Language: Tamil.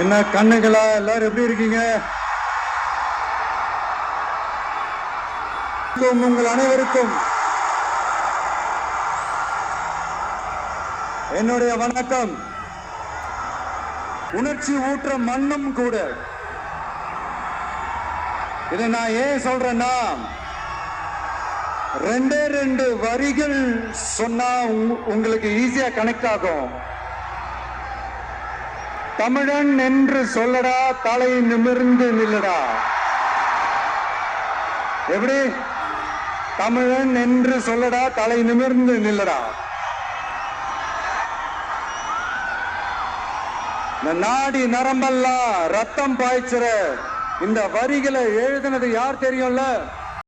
என்ன கண்ணுங்களா, எல்லாரும் எப்படி இருக்கீங்க? உங்கள் அனைவருக்கும் என்னுடைய வணக்கம். உணர்ச்சி ஊற்ற மண்ணும் கூட. இதை நான் ஏன் சொல்றேன்னா, ரெண்டு வரிகள் சொன்னா உங்களுக்கு ஈஸியா கனெக்ட் ஆகும். தமிழன் என்று சொல்லடா, தலை நிமிர்ந்து நில்லடா. எப்படி? தமிழன் என்று சொல்லடா, தலை நிமிர்ந்து நில்லடா. இந்த நாடி நரம்பெல்லாம் ரத்தம் பாய்ச்சுற இந்த வரிகளை எழுதினது யார் தெரியும்ல?